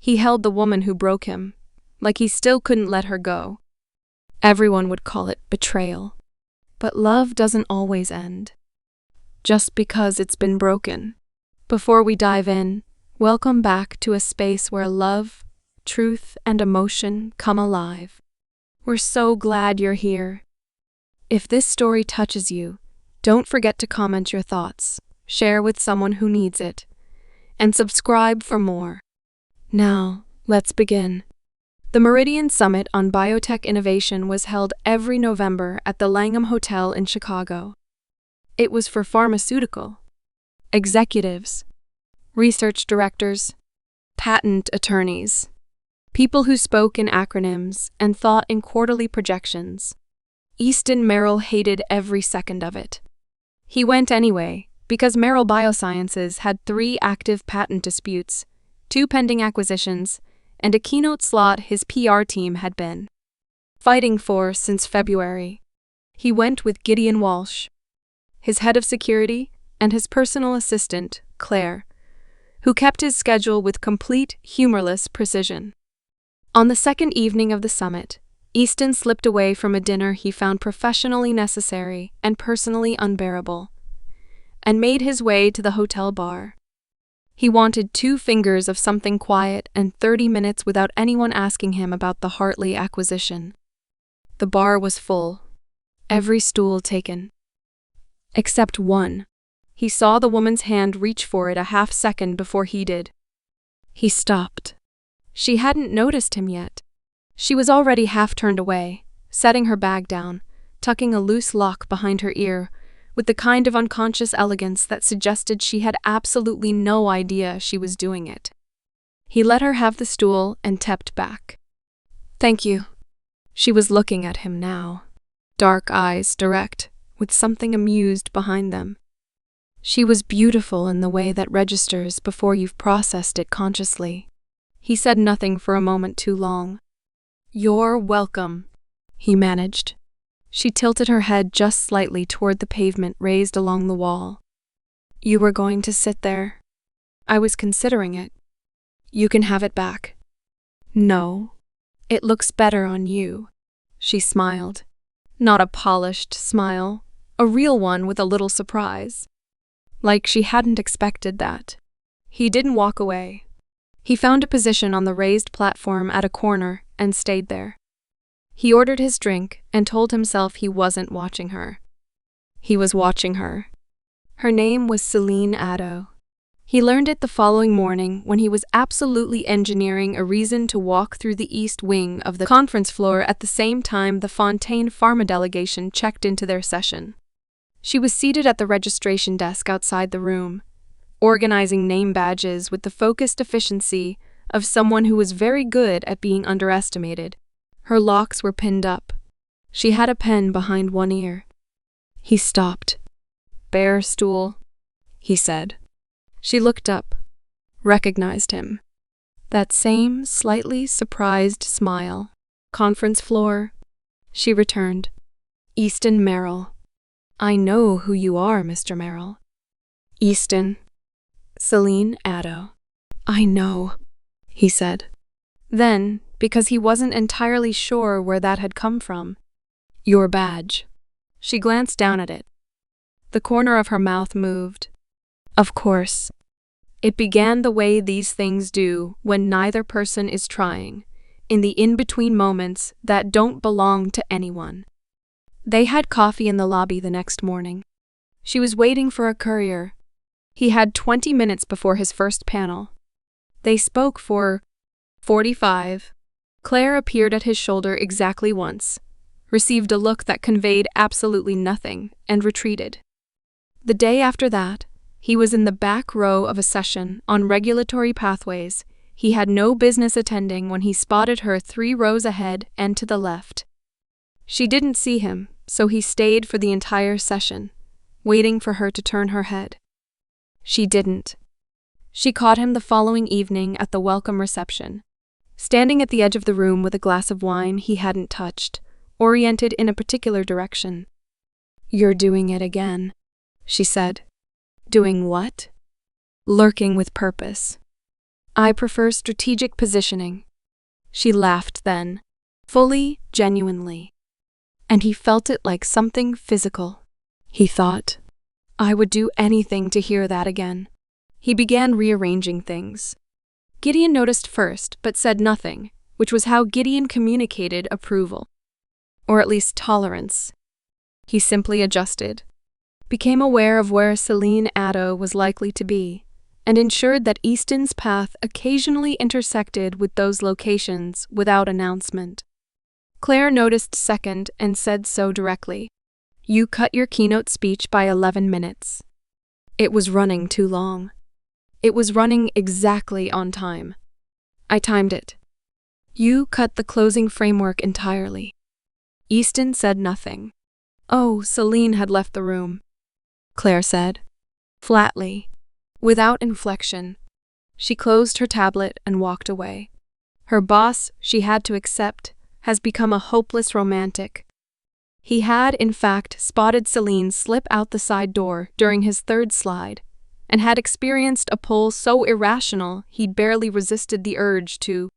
He held the woman who broke him, like he still couldn't let her go. Everyone would call it betrayal. But love doesn't always end just because it's been broken. Before we dive in, welcome back to a space where love, truth, and emotion come alive. We're so glad you're here. If this story touches you, don't forget to comment your thoughts, share with someone who needs it, and subscribe for more. Now, let's begin. The Meridian Summit on Biotech Innovation was held every November at the Langham Hotel in Chicago. It was for pharmaceutical executives, research directors, patent attorneys, people who spoke in acronyms and thought in quarterly projections. Easton Merrill hated every second of it. He went anyway because Merrill Biosciences had 3 active patent disputes, 2 pending acquisitions, and a keynote slot his PR team had been fighting for since February. He went with Gideon Walsh, his head of security, and his personal assistant, Claire, who kept his schedule with complete, humorless precision. On the second evening of the summit, Easton slipped away from a dinner he found professionally necessary and personally unbearable, and made his way to the hotel bar. He wanted 2 fingers of something quiet and 30 minutes without anyone asking him about the Hartley acquisition. The bar was full, every stool taken. Except one. He saw the woman's hand reach for it a half second before he did. He stopped. She hadn't noticed him yet. She was already half turned away, setting her bag down, tucking a loose lock behind her ear, with the kind of unconscious elegance that suggested she had absolutely no idea she was doing it. He let her have the stool and stepped back. "Thank you." She was looking at him now, dark eyes direct, with something amused behind them. She was beautiful in the way that registers before you've processed it consciously. He said nothing for a moment too long. "You're welcome," he managed. She tilted her head just slightly toward the pavement raised along the wall. "You were going to sit there?" "I was considering it." "You can have it back." "No. It looks better on you." She smiled. Not a polished smile, a real one with a little surprise. Like she hadn't expected that. He didn't walk away. He found a position on the raised platform at a corner and stayed there. He ordered his drink and told himself he wasn't watching her. He was watching her. Her name was Celine Addo. He learned it the following morning when he was absolutely engineering a reason to walk through the east wing of the conference floor at the same time the Fontaine Pharma delegation checked into their session. She was seated at the registration desk outside the room, organizing name badges with the focused efficiency of someone who was very good at being underestimated. Her locks were pinned up. She had a pen behind one ear. He stopped. "Bare stool," he said. She looked up, recognized him. That same slightly surprised smile. "Conference floor," she returned. "Easton Merrill." "I know who you are, Mr. Merrill." "Easton." "Celine Addo." "I know," he said. Then, because he wasn't entirely sure where that had come from, "Your badge." She glanced down at it. The corner of her mouth moved. Of course. It began the way these things do when neither person is trying, in the in-between moments that don't belong to anyone. They had coffee in the lobby the next morning. She was waiting for a courier. He had 20 minutes before his first panel. They spoke for 45. Claire appeared at his shoulder exactly once, received a look that conveyed absolutely nothing, and retreated. The day after that, he was in the back row of a session on regulatory pathways he had no business attending when he spotted her 3 rows ahead and to the left. She didn't see him, so he stayed for the entire session, waiting for her to turn her head. She didn't. She caught him the following evening at the welcome reception, standing at the edge of the room with a glass of wine he hadn't touched, oriented in a particular direction. "You're doing it again," she said. "Doing what?" "Lurking with purpose." I prefer strategic positioning. She laughed then, fully, genuinely. And he felt it like something physical. He thought, I would do anything to hear that again. He began rearranging things. Gideon noticed first, but said nothing, which was how Gideon communicated approval. Or at least tolerance. He simply adjusted, became aware of where Celine Addo was likely to be, and ensured that Easton's path occasionally intersected with those locations without announcement. Claire noticed second and said so directly. You cut your keynote speech by 11 minutes. It was running too long. It was running exactly on time. I timed it. You cut the closing framework entirely. Easton said nothing. Oh, Celine had left the room, Claire said, flatly, without inflection. She closed her tablet and walked away. Her boss, she had to accept, has become a hopeless romantic. He had, in fact, spotted Celine slip out the side door during his third slide, and had experienced a pull so irrational he'd barely resisted the urge to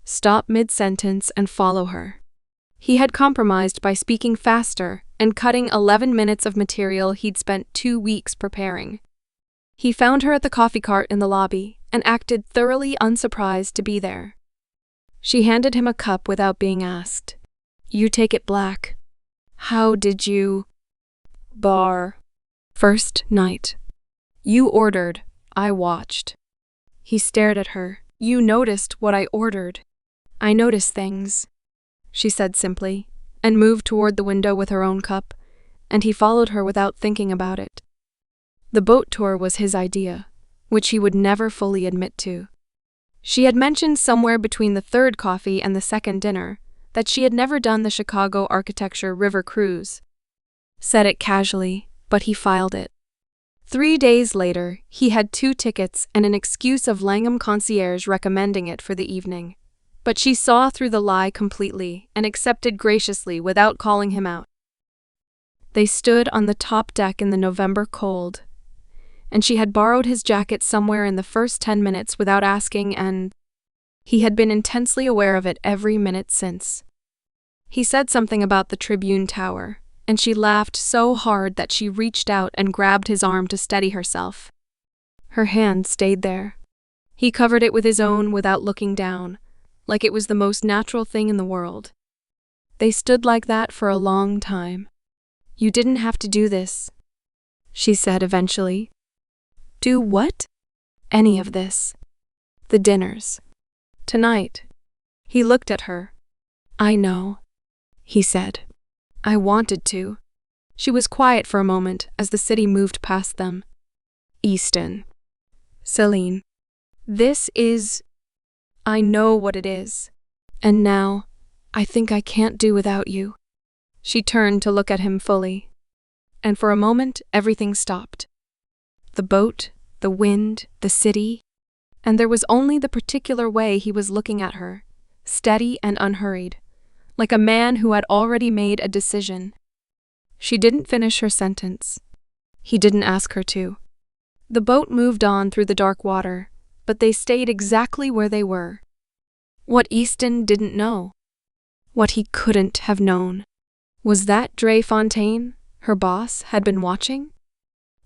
stop mid-sentence and follow her. He had compromised by speaking faster and cutting 11 minutes of material he'd spent 2 weeks preparing. He found her at the coffee cart in the lobby and acted thoroughly unsurprised to be there. She handed him a cup without being asked. You take it black. How did you? Bar. First night. You ordered. I watched. He stared at her. You noticed what I ordered. I notice things, she said simply, and moved toward the window with her own cup, and he followed her without thinking about it. The boat tour was his idea, which he would never fully admit to. She had mentioned somewhere between the third coffee and the second dinner that she had never done the Chicago Architecture River Cruise. Said it casually, but he filed it. 3 days later, he had 2 tickets and an excuse of Langham concierge recommending it for the evening. But she saw through the lie completely and accepted graciously without calling him out. They stood on the top deck in the November cold, and she had borrowed his jacket somewhere in the first 10 minutes without asking, and he had been intensely aware of it every minute since. He said something about the Tribune Tower, and she laughed so hard that she reached out and grabbed his arm to steady herself. Her hand stayed there. He covered it with his own without looking down, like it was the most natural thing in the world. They stood like that for a long time. You didn't have to do this, she said eventually. Do what? Any of this. The dinners. Tonight. He looked at her. I know, he said. I wanted to. She was quiet for a moment as the city moved past them. Easton. Celine. This is... I know what it is. And now, I think I can't do without you. She turned to look at him fully. And for a moment, everything stopped. The boat, the wind, the city, and there was only the particular way he was looking at her, steady and unhurried, like a man who had already made a decision. She didn't finish her sentence. He didn't ask her to. The boat moved on through the dark water, but they stayed exactly where they were. What Easton didn't know, what he couldn't have known, was that Dre Fontaine, her boss, had been watching?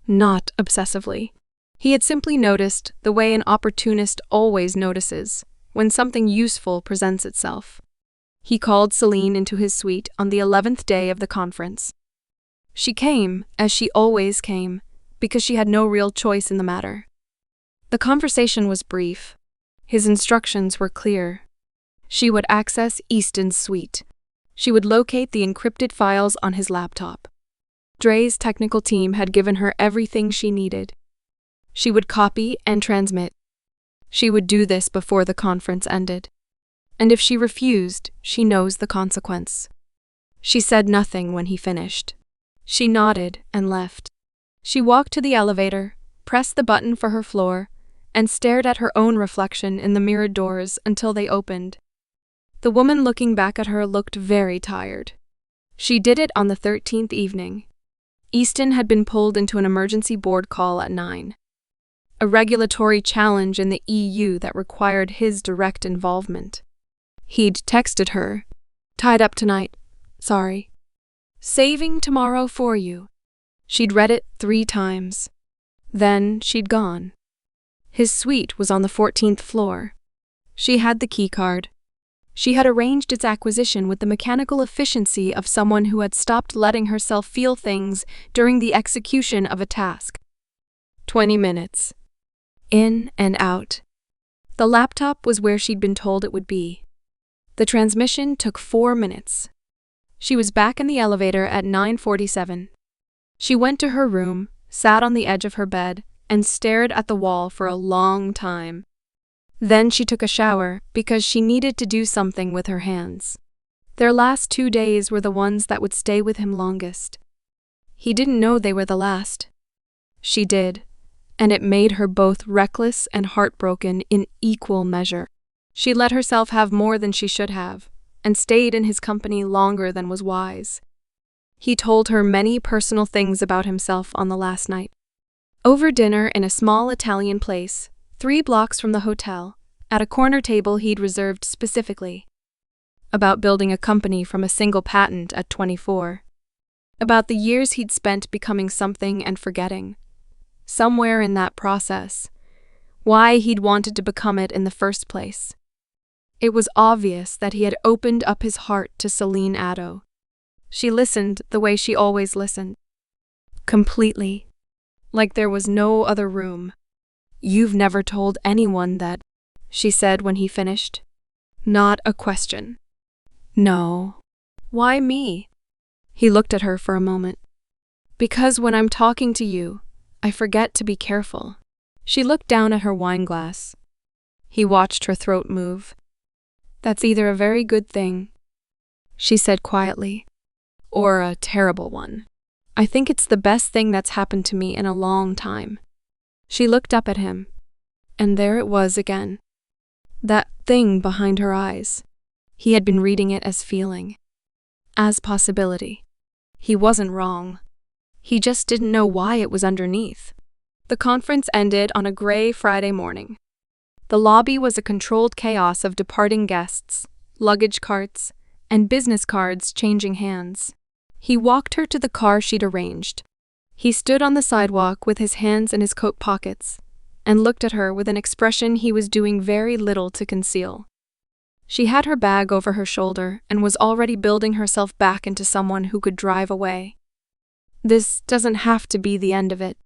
Not obsessively. He had simply noticed the way an opportunist always notices when something useful presents itself. He called Celine into his suite on the 11th day of the conference. She came, as she always came, because she had no real choice in the matter. The conversation was brief. His instructions were clear. She would access Easton's suite. She would locate the encrypted files on his laptop. Dre's technical team had given her everything she needed. She would copy and transmit. She would do this before the conference ended. And if she refused, she knows the consequence. She said nothing when he finished. She nodded and left. She walked to the elevator, pressed the button for her floor, and stared at her own reflection in the mirrored doors until they opened. The woman looking back at her looked very tired. She did it on the 13th evening. Easton had been pulled into an emergency board call at 9. a regulatory challenge in the EU that required his direct involvement. He'd texted her, "Tied up tonight. Sorry. Saving tomorrow for you." She'd read it 3 times. Then she'd gone. His suite was on the 14th floor. She had the keycard. She had arranged its acquisition with the mechanical efficiency of someone who had stopped letting herself feel things during the execution of a task. 20 minutes. In and out. The laptop was where she'd been told it would be. The transmission took 4 minutes. She was back in the elevator at 9:47. She went to her room, sat on the edge of her bed, and stared at the wall for a long time. Then she took a shower because she needed to do something with her hands. Their last 2 days were the ones that would stay with him longest. He didn't know they were the last. She did, and it made her both reckless and heartbroken in equal measure. She let herself have more than she should have, and stayed in his company longer than was wise. He told her many personal things about himself on the last night. Over dinner in a small Italian place, 3 blocks from the hotel, at a corner table he'd reserved specifically. About building a company from a single patent at 24. About the years he'd spent becoming something and forgetting. Somewhere in that process, why he'd wanted to become it in the first place. It was obvious that he had opened up his heart to Celine Addo. She listened the way she always listened. Completely. Like there was no other room. "You've never told anyone that," she said when he finished. Not a question. "No." "Why me?" He looked at her for a moment. "Because when I'm talking to you, I forget to be careful." She looked down at her wine glass. He watched her throat move. "That's either a very good thing," she said quietly, "or a terrible one. I think it's the best thing that's happened to me in a long time." She looked up at him, and there it was again. That thing behind her eyes. He had been reading it as feeling, as possibility. He wasn't wrong. He just didn't know why it was underneath. The conference ended on a gray Friday morning. The lobby was a controlled chaos of departing guests, luggage carts, and business cards changing hands. He walked her to the car she'd arranged. He stood on the sidewalk with his hands in his coat pockets and looked at her with an expression he was doing very little to conceal. She had her bag over her shoulder and was already building herself back into someone who could drive away. "This doesn't have to be the end of it,"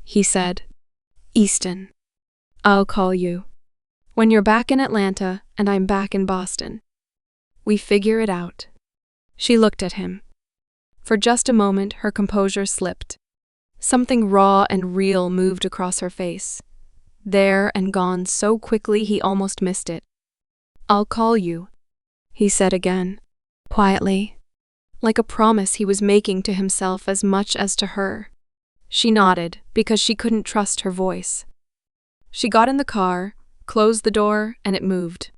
he said. "Easton, I'll call you when you're back in Atlanta and I'm back in Boston. We figure it out." She looked at him. For just a moment, her composure slipped. Something raw and real moved across her face. There and gone so quickly he almost missed it. "I'll call you," he said again, quietly, like a promise he was making to himself as much as to her. She nodded because she couldn't trust her voice. She got in the car, closed the door, and it moved.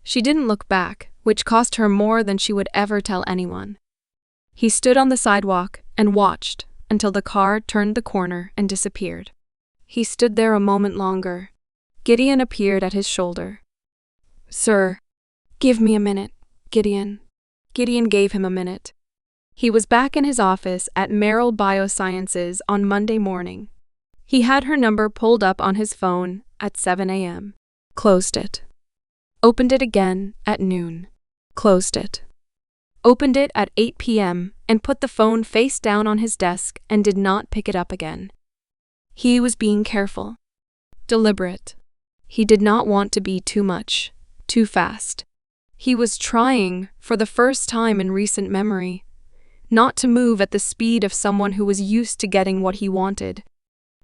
She didn't look back, which cost her more than she would ever tell anyone. He stood on the sidewalk and watched until the car turned the corner and disappeared. He stood there a moment longer. Gideon appeared at his shoulder. "Sir, give me a minute, Gideon." Gideon gave him a minute. He was back in his office at Merrill Biosciences on Monday morning. He had her number pulled up on his phone at 7 a.m. Closed it. Opened it again at noon. Closed it. Opened it at 8 p.m. and put the phone face down on his desk and did not pick it up again. He was being careful, deliberate. He did not want to be too much, too fast. He was trying, for the first time in recent memory, not to move at the speed of someone who was used to getting what he wanted.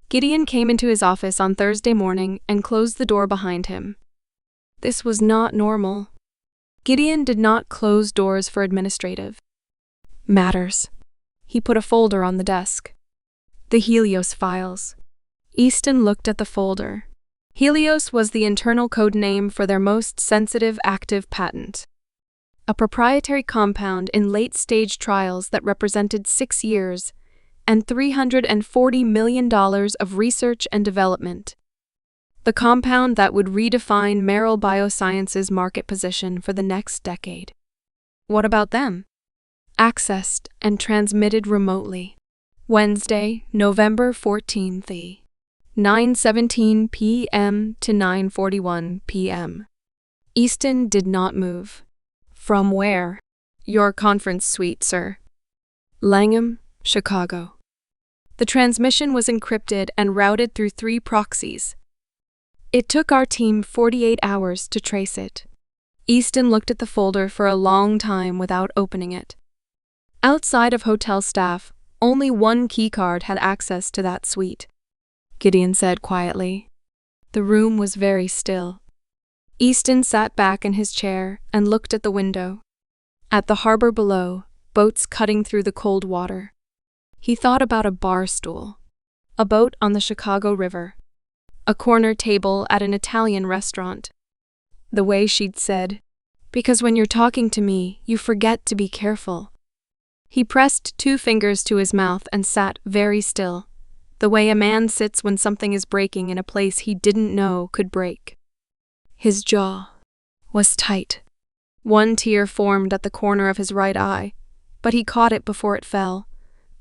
Gideon came into his office on Thursday morning and closed the door behind him. This was not normal. Gideon did not close doors for administrative matters. He put a folder on the desk. The Helios files. Easton looked at the folder. Helios was the internal code name for their most sensitive active patent. A proprietary compound in late-stage trials that represented 6 years and $340 million of research and development. The compound that would redefine Merrill Biosciences' market position for the next decade. What about them? Accessed and transmitted remotely. Wednesday, November 14th, 9:17 p.m. to 9:41 p.m. Easton did not move. From where? Your conference suite, sir. Langham, Chicago. The transmission was encrypted and routed through 3 proxies. It took our team 48 hours to trace it. Easton looked at the folder for a long time without opening it. Outside of hotel staff, only one keycard had access to that suite. Gideon said quietly. The room was very still. Easton sat back in his chair and looked at the window. At the harbor below, boats cutting through the cold water. He thought about a bar stool, a boat on the Chicago River, a corner table at an Italian restaurant. The way she'd said, "Because when you're talking to me, you forget to be careful." He pressed 2 fingers to his mouth and sat very still, the way a man sits when something is breaking in a place he didn't know could break. His jaw was tight. One tear formed at the corner of his right eye, but he caught it before it fell,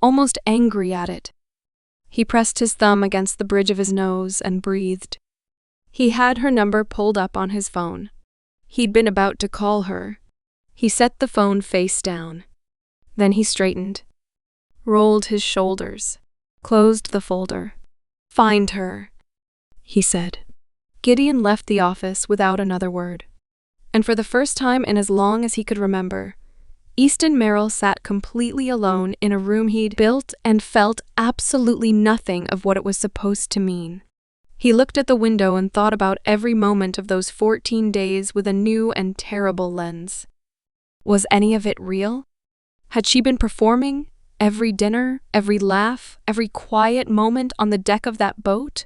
almost angry at it. He pressed his thumb against the bridge of his nose and breathed. He had her number pulled up on his phone. He'd been about to call her. He set the phone face down. Then he straightened, rolled his shoulders, closed the folder. Find her, he said. Gideon left the office without another word. And for the first time in as long as he could remember, Easton Merrill sat completely alone in a room he'd built and felt absolutely nothing of what it was supposed to mean. He looked at the window and thought about every moment of those 14 days with a new and terrible lens. Was any of it real? Had she been performing? Every dinner, every laugh, every quiet moment on the deck of that boat?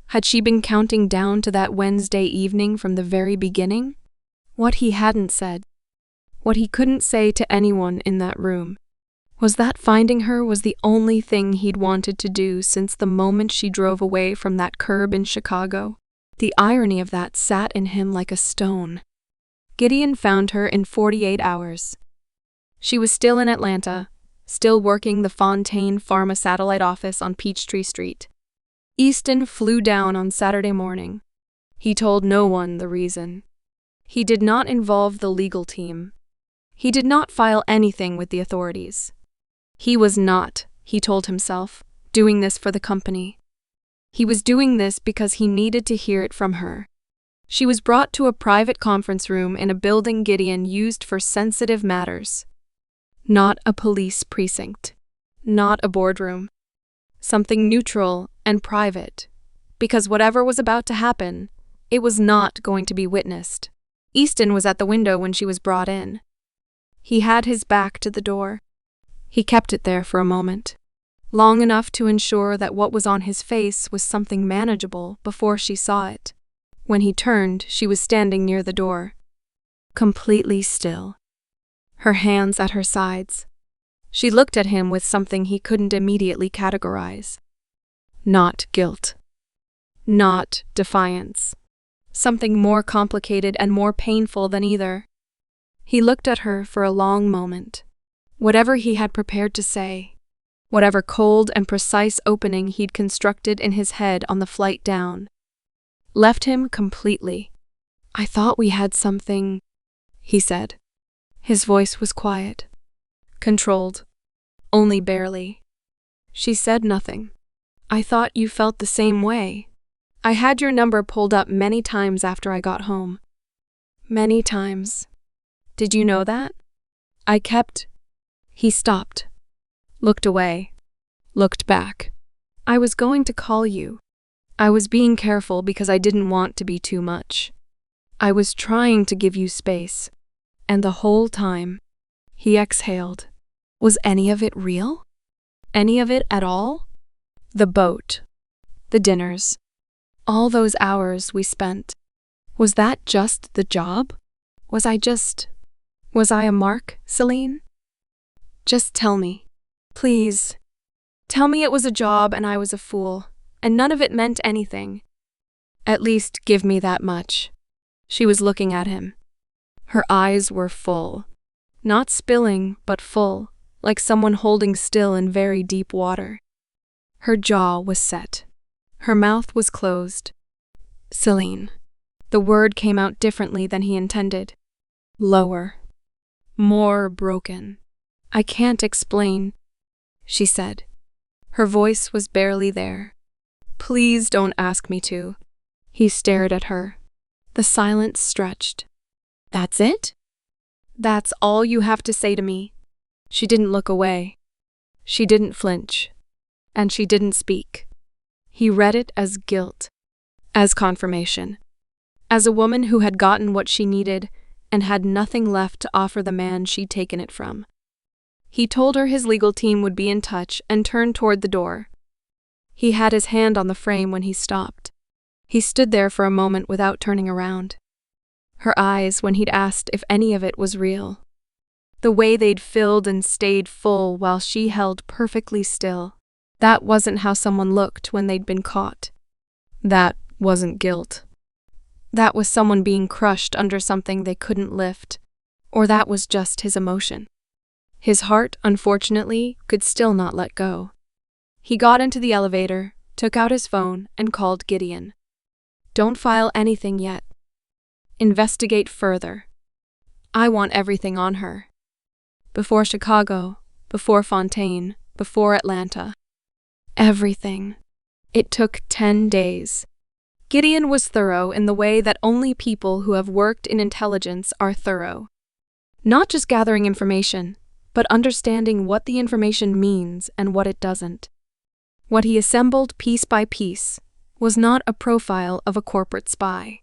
Had she been counting down to that Wednesday evening from the very beginning? What he hadn't said, what he couldn't say to anyone in that room, was that finding her was the only thing he'd wanted to do since the moment she drove away from that curb in Chicago. The irony of that sat in him like a stone. Gideon found her in 48 hours. She was still in Atlanta, still working the Fontaine Pharma satellite office on Peachtree Street. Easton flew down on Saturday morning. He told no one the reason. He did not involve the legal team. He did not file anything with the authorities. He was not, he told himself, doing this for the company. He was doing this because he needed to hear it from her. She was brought to a private conference room in a building Gideon used for sensitive matters. Not a police precinct. Not a boardroom. Something neutral and private. Because whatever was about to happen, it was not going to be witnessed. Easton was at the window when she was brought in. He had his back to the door. He kept it there for a moment, long enough to ensure that what was on his face was something manageable before she saw it. When he turned, she was standing near the door, completely still, her hands at her sides. She looked at him with something he couldn't immediately categorize. Not guilt. Not defiance. Something more complicated and more painful than either. He looked at her for a long moment. Whatever he had prepared to say, whatever cold and precise opening he'd constructed in his head on the flight down, left him completely. "I thought we had something," he said. His voice was quiet, controlled, only barely. She said nothing. "I thought you felt the same way. I had your number pulled up many times after I got home. Many times. Did you know that? I kept—" He stopped, looked away, looked back. "I was going to call you. I was being careful because I didn't want to be too much. I was trying to give you space. And the whole time," he exhaled, "was any of it real? Any of it at all? The boat, the dinners, all those hours we spent. Was that just the job? Was I a mark, Celine? Just tell me, please." Tell me it was a job and I was a fool, and none of it meant anything. At least give me that much. She was looking at him. Her eyes were full. Not spilling, but full, like someone holding still in very deep water. Her jaw was set. Her mouth was closed. Celine. The word came out differently than he intended. Lower. More broken. I can't explain, she said. Her voice was barely there. Please don't ask me to. He stared at her. The silence stretched. That's it? That's all you have to say to me? She didn't look away. She didn't flinch. And she didn't speak. He read it as guilt, as confirmation, as a woman who had gotten what she needed and had nothing left to offer the man she'd taken it from. He told her his legal team would be in touch and turned toward the door. He had his hand on the frame when he stopped. He stood there for a moment without turning around. Her eyes when he'd asked if any of it was real. The way they'd filled and stayed full while she held perfectly still. That wasn't how someone looked when they'd been caught. That wasn't guilt. That was someone being crushed under something they couldn't lift. Or that was just his emotion. His heart, unfortunately, could still not let go. He got into the elevator, took out his phone, and called Gideon. Don't file anything yet. Investigate further. I want everything on her. Before Chicago, before Fontaine, before Atlanta. Everything. It took 10 days. Gideon was thorough in the way that only people who have worked in intelligence are thorough. Not just gathering information, but understanding what the information means and what it doesn't. What he assembled piece by piece was not a profile of a corporate spy.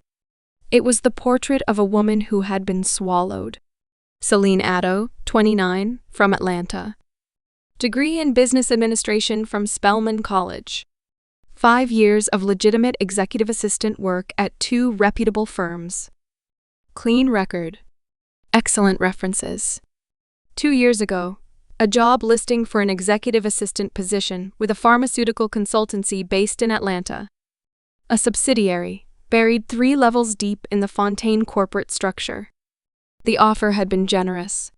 It was the portrait of a woman who had been swallowed. Celine Addo, 29, from Atlanta. Degree in Business Administration from Spelman College. 5 years of legitimate executive assistant work at 2 reputable firms. Clean record. Excellent references. 2 years ago, a job listing for an executive assistant position with a pharmaceutical consultancy based in Atlanta. A subsidiary, buried 3 levels deep in the Fontaine corporate structure. The offer had been generous.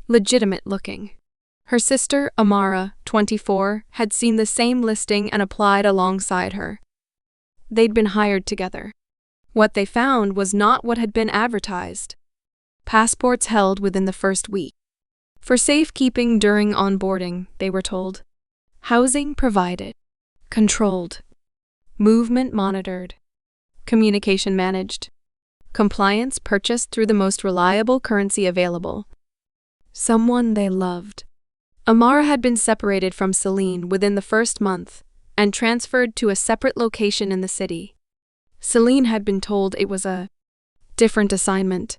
Legitimate looking. Her sister, Amara, 24, had seen the same listing and applied alongside her. They'd been hired together. What they found was not what had been advertised. Passports held within the first week. For safekeeping during onboarding, they were told. Housing provided. Controlled. Movement monitored. Communication managed. Compliance purchased through the most reliable currency available. Someone they loved. Amara had been separated from Celine within the first month and transferred to a separate location in the city. Celine had been told it was a different assignment.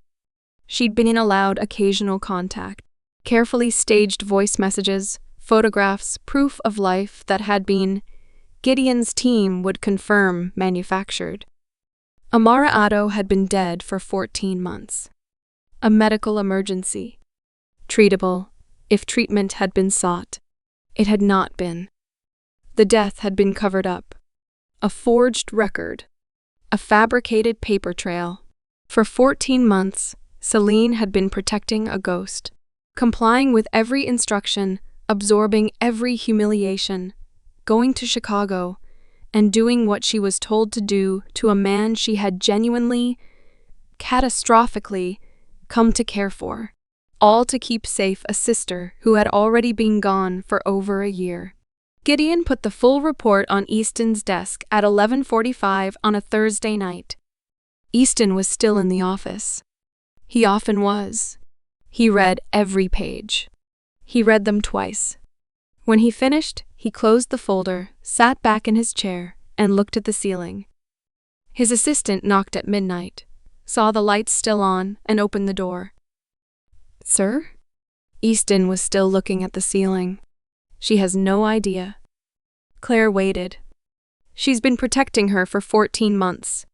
She'd been allowed occasional contact, carefully staged voice messages, photographs, proof of life that had been, Gideon's team would confirm, manufactured. Amara Addo had been dead for 14 months. A medical emergency. Treatable, if treatment had been sought. It had not been. The death had been covered up. A forged record. A fabricated paper trail. For 14 months, Celine had been protecting a ghost, complying with every instruction, absorbing every humiliation, going to Chicago, and doing what she was told to do to a man she had genuinely, catastrophically, come to care for. All to keep safe a sister who had already been gone for over a year. Gideon put the full report on Easton's desk at 11:45 on a Thursday night. Easton was still in the office. He often was. He read every page. He read them twice. When he finished, he closed the folder, sat back in his chair, and looked at the ceiling. His assistant knocked at midnight, saw the lights still on, and opened the door. Sir? Easton was still looking at the ceiling. She has no idea. Claire waited. She's been protecting her for 14 months.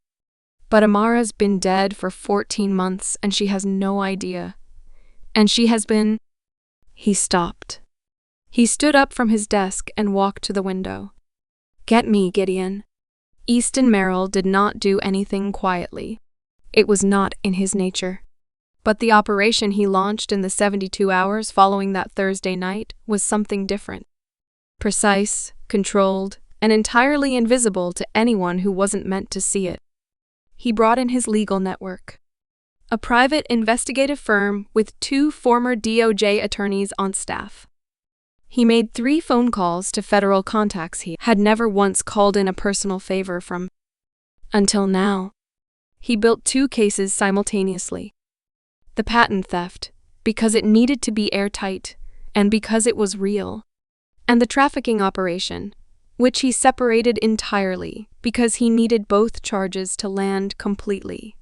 But Amara's been dead for 14 months and she has no idea. And she has been... He stopped. He stood up from his desk and walked to the window. "Get me, Gideon." Easton Merrill did not do anything quietly. It was not in his nature. But the operation he launched in the 72 hours following that Thursday night was something different. Precise, controlled, and entirely invisible to anyone who wasn't meant to see it. He brought in his legal network. A private investigative firm with 2 former DOJ attorneys on staff. He made 3 phone calls to federal contacts he had never once called in a personal favor from. Until now. He built 2 cases simultaneously. The patent theft, because it needed to be airtight, and because it was real. And the trafficking operation, which he separated entirely because he needed both charges to land completely.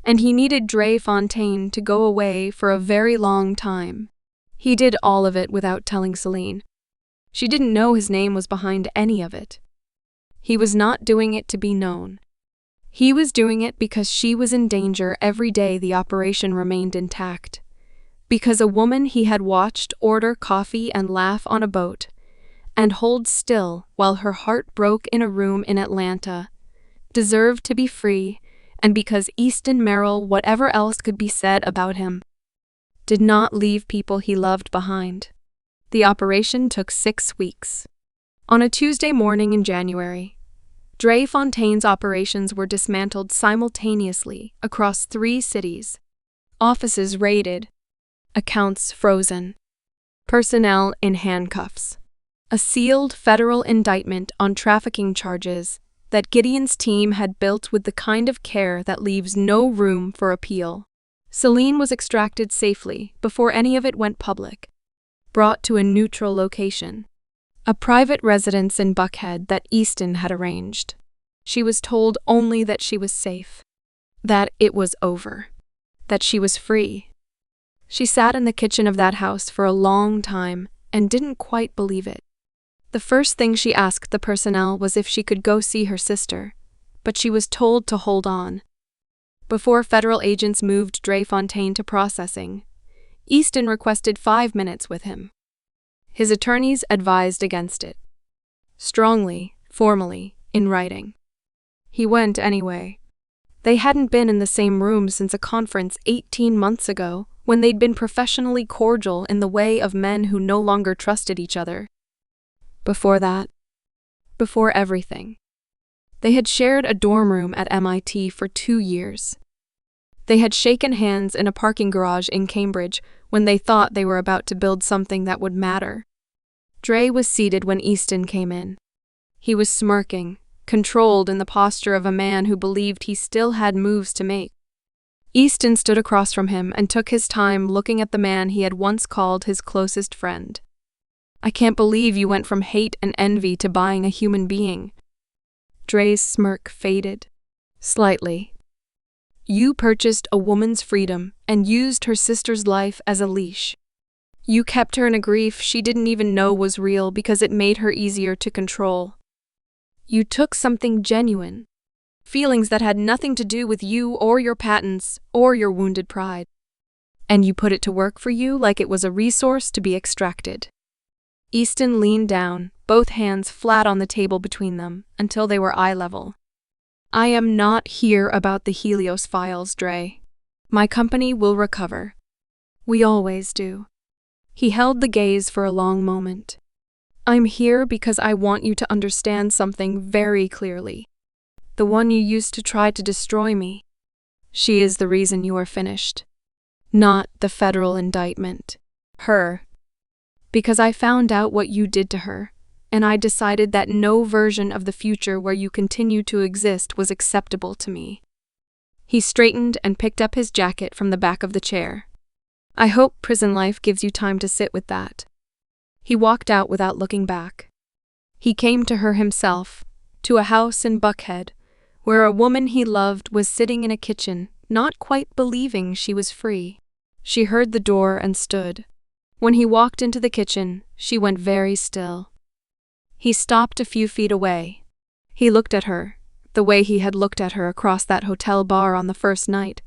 And he needed Dre Fontaine to go away for a very long time. He did all of it without telling Celine. She didn't know his name was behind any of it. He was not doing it to be known. He was doing it because she was in danger every day the operation remained intact. Because a woman he had watched order coffee and laugh on a boat, and hold still while her heart broke in a room in Atlanta, deserved to be free, and because Easton Merrill, whatever else could be said about him, did not leave people he loved behind. The operation took 6 weeks. On a Tuesday morning in January, Dre Fontaine's operations were dismantled simultaneously across 3 cities. Offices raided, accounts frozen, personnel in handcuffs. A sealed federal indictment on trafficking charges that Gideon's team had built with the kind of care that leaves no room for appeal. Celine was extracted safely before any of it went public, brought to a neutral location, a private residence in Buckhead that Easton had arranged. She was told only that she was safe, that it was over, that she was free. She sat in the kitchen of that house for a long time and didn't quite believe it. The first thing she asked the personnel was if she could go see her sister, but she was told to hold on. Before federal agents moved Dre Fontaine to processing, Easton requested 5 minutes with him. His attorneys advised against it. Strongly, formally, in writing. He went anyway. They hadn't been in the same room since a conference 18 months ago, when they'd been professionally cordial in the way of men who no longer trusted each other. Before that, before everything, they had shared a dorm room at MIT for 2 years. They had shaken hands in a parking garage in Cambridge when they thought they were about to build something that would matter. Dre was seated when Easton came in. He was smirking, controlled in the posture of a man who believed he still had moves to make. Easton stood across from him and took his time looking at the man he had once called his closest friend. "I can't believe you went from hate and envy to buying a human being." Dre's smirk faded. Slightly. "You purchased a woman's freedom and used her sister's life as a leash. You kept her in a grief she didn't even know was real because it made her easier to control. You took something genuine, feelings that had nothing to do with you or your patents or your wounded pride, and you put it to work for you like it was a resource to be extracted." Easton leaned down, both hands flat on the table between them, until they were eye level. "I am not here about the Helios files, Dre. My company will recover. We always do." He held the gaze for a long moment. "I'm here because I want you to understand something very clearly. The one you used to try to destroy me. She is the reason you are finished. Not the federal indictment. Her. Because I found out what you did to her, and I decided that no version of the future where you continue to exist was acceptable to me." He straightened and picked up his jacket from the back of the chair. "I hope prison life gives you time to sit with that." He walked out without looking back. He came to her himself, to a house in Buckhead, where a woman he loved was sitting in a kitchen, not quite believing she was free. She heard the door and stood. When he walked into the kitchen, she went very still. He stopped a few feet away. He looked at her, the way he had looked at her across that hotel bar on the first night,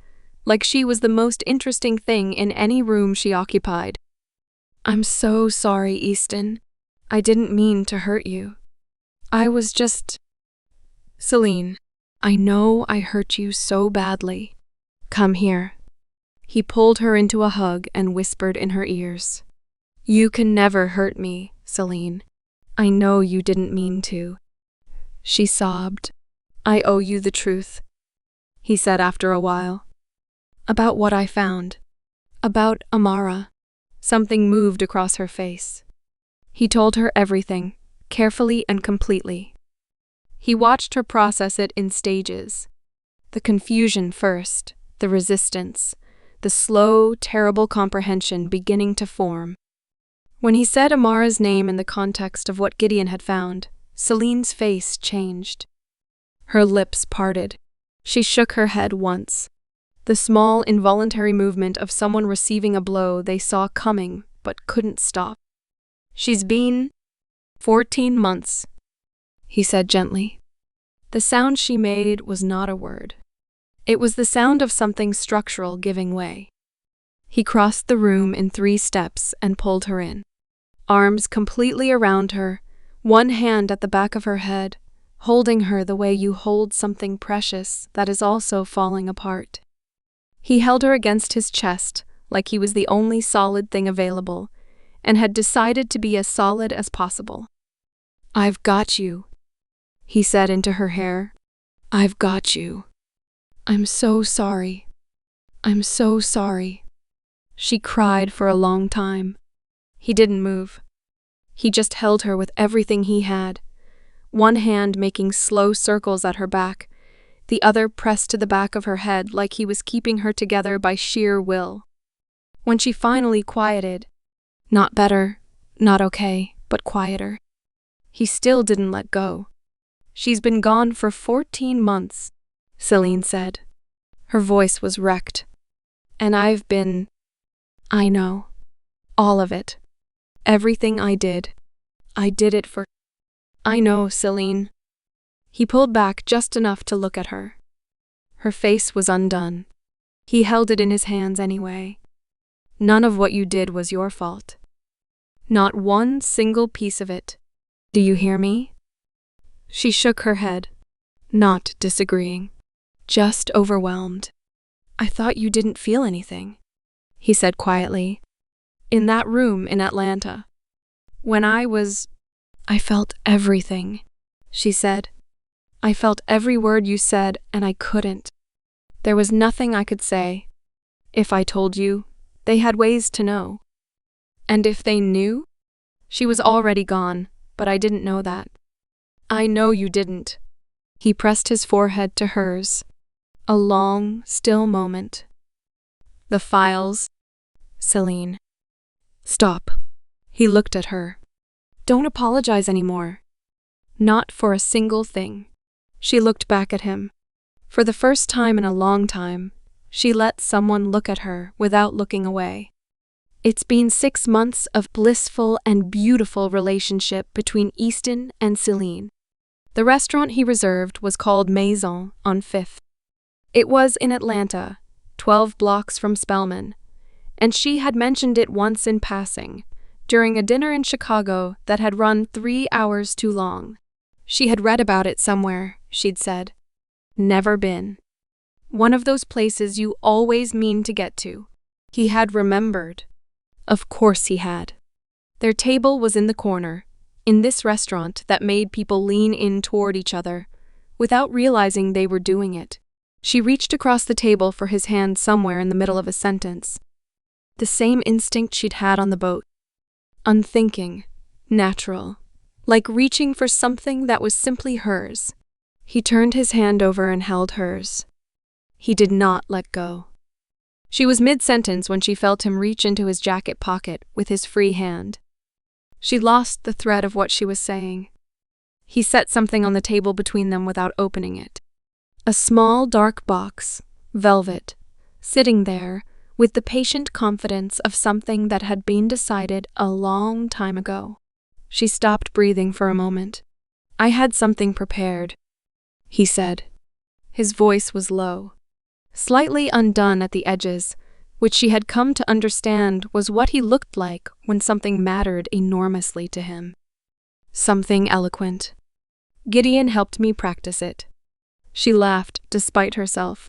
like she was the most interesting thing in any room she occupied. I'm so sorry, Easton. I didn't mean to hurt you. I was just… Celine, I know I hurt you so badly. Come here. He pulled her into a hug and whispered in her ears. You can never hurt me, Celine. I know you didn't mean to. She sobbed. I owe you the truth, he said after a while. About what I found. About Amara. Something moved across her face. He told her everything, carefully and completely. He watched her process it in stages. The confusion first, the resistance, the slow, terrible comprehension beginning to form. When he said Amara's name in the context of what Gideon had found, Celine's face changed. Her lips parted. She shook her head once. The small, involuntary movement of someone receiving a blow they saw coming but couldn't stop. She's been 14 months, he said gently. The sound she made was not a word. It was the sound of something structural giving way. He crossed the room in 3 steps and pulled her in. Arms completely around her, one hand at the back of her head, holding her the way you hold something precious that is also falling apart. He held her against his chest like he was the only solid thing available, and had decided to be as solid as possible. I've got you, he said into her hair. I've got you. I'm so sorry. I'm so sorry. She cried for a long time. He didn't move. He just held her with everything he had, one hand making slow circles at her back, the other pressed to the back of her head like he was keeping her together by sheer will. When she finally quieted, not better, not okay, but quieter, he still didn't let go. She's been gone for 14 months, Celine said. Her voice was wrecked. And I've been… I know. All of it. Everything I did it for… I know, Celine. He pulled back just enough to look at her. Her face was undone. He held it in his hands anyway. None of what you did was your fault. Not one single piece of it. Do you hear me? She shook her head, not disagreeing, just overwhelmed. I thought you didn't feel anything, he said quietly. In that room in Atlanta. When I felt everything, she said. I felt every word you said, and I couldn't. There was nothing I could say. If I told you, they had ways to know. And if they knew? She was already gone, but I didn't know that. I know you didn't. He pressed his forehead to hers. A long, still moment. The files. Celine. Stop. He looked at her. Don't apologize anymore. Not for a single thing. She looked back at him. For the first time in a long time, she let someone look at her without looking away. It's been 6 months of blissful and beautiful relationship between Easton and Celine. The restaurant he reserved was called Maison on 5th. It was in Atlanta, 12 blocks from Spelman, and she had mentioned it once in passing, during a dinner in Chicago that had run 3 hours too long. She had read about it somewhere, she'd said. Never been. One of those places you always mean to get to. He had remembered. Of course he had. Their table was in the corner, in this restaurant that made people lean in toward each other, without realizing they were doing it. She reached across the table for his hand somewhere in the middle of a sentence. The same instinct she'd had on the boat. Unthinking, natural, like reaching for something that was simply hers. He turned his hand over and held hers. He did not let go. She was mid-sentence when she felt him reach into his jacket pocket with his free hand. She lost the thread of what she was saying. He set something on the table between them without opening it. A small, dark box, velvet, sitting there with the patient confidence of something that had been decided a long time ago. She stopped breathing for a moment. I had something prepared, he said. His voice was low, slightly undone at the edges, which she had come to understand was what he looked like when something mattered enormously to him. Something eloquent. Gideon helped me practice it. She laughed despite herself.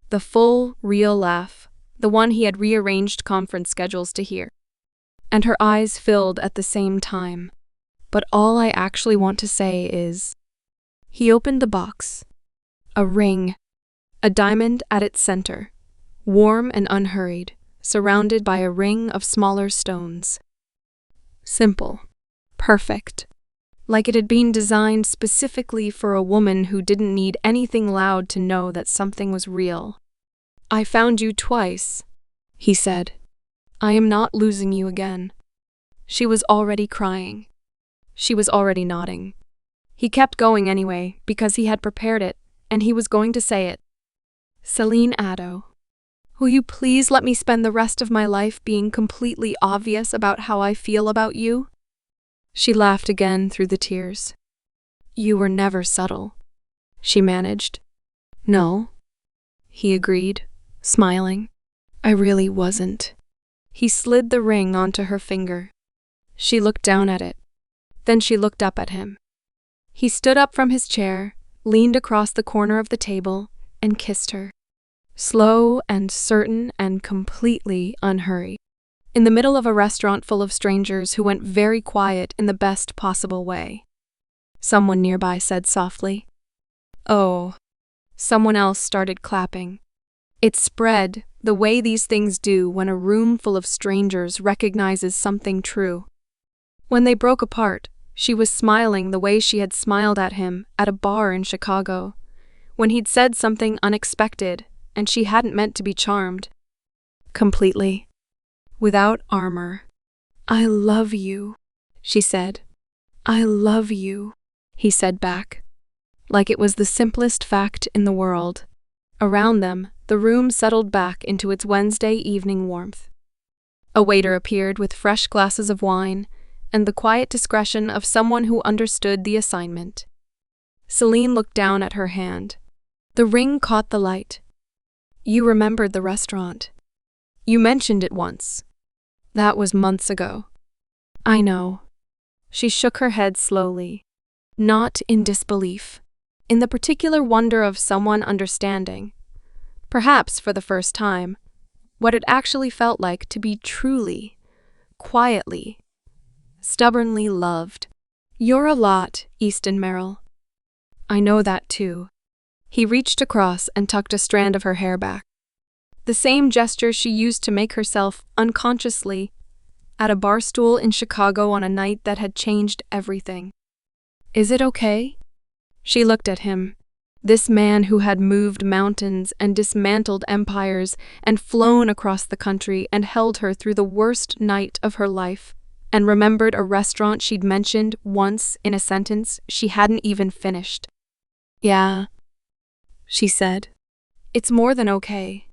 The full, real laugh, the one he had rearranged conference schedules to hear. And her eyes filled at the same time. But all I actually want to say is... He opened the box. A ring. A diamond at its center. Warm and unhurried, surrounded by a ring of smaller stones. Simple. Perfect. Like it had been designed specifically for a woman who didn't need anything loud to know that something was real. "I found you twice," he said. "I am not losing you again." She was already crying. She was already nodding. He kept going anyway, because he had prepared it, and he was going to say it. "Celine Addo, will you please let me spend the rest of my life being completely obvious about how I feel about you?" She laughed again through the tears. "You were never subtle," she managed. "No," he agreed, smiling. "I really wasn't." He slid the ring onto her finger. She looked down at it. Then she looked up at him. He stood up from his chair, leaned across the corner of the table, and kissed her. Slow and certain and completely unhurried. In the middle of a restaurant full of strangers who went very quiet in the best possible way. Someone nearby said softly, "Oh." Someone else started clapping. It spread, the way these things do when a room full of strangers recognizes something true. When they broke apart, she was smiling the way she had smiled at him at a bar in Chicago, when he'd said something unexpected and she hadn't meant to be charmed. Completely. Without armor. "I love you," she said. "I love you," he said back. Like it was the simplest fact in the world. Around them, the room settled back into its Wednesday evening warmth. A waiter appeared with fresh glasses of wine and the quiet discretion of someone who understood the assignment. Celine looked down at her hand. The ring caught the light. "You remembered the restaurant. You mentioned it once. That was months ago." "I know." She shook her head slowly. Not in disbelief. In the particular wonder of someone understanding, perhaps for the first time, what it actually felt like to be truly, quietly, stubbornly loved. "You're a lot, Easton Merrill." "I know that too." He reached across and tucked a strand of her hair back. The same gesture she used to make herself, unconsciously, at a bar stool in Chicago on a night that had changed everything. "Is it okay?" She looked at him. This man who had moved mountains and dismantled empires and flown across the country and held her through the worst night of her life, and remembered a restaurant she'd mentioned once in a sentence she hadn't even finished. "Yeah," she said. "It's more than okay."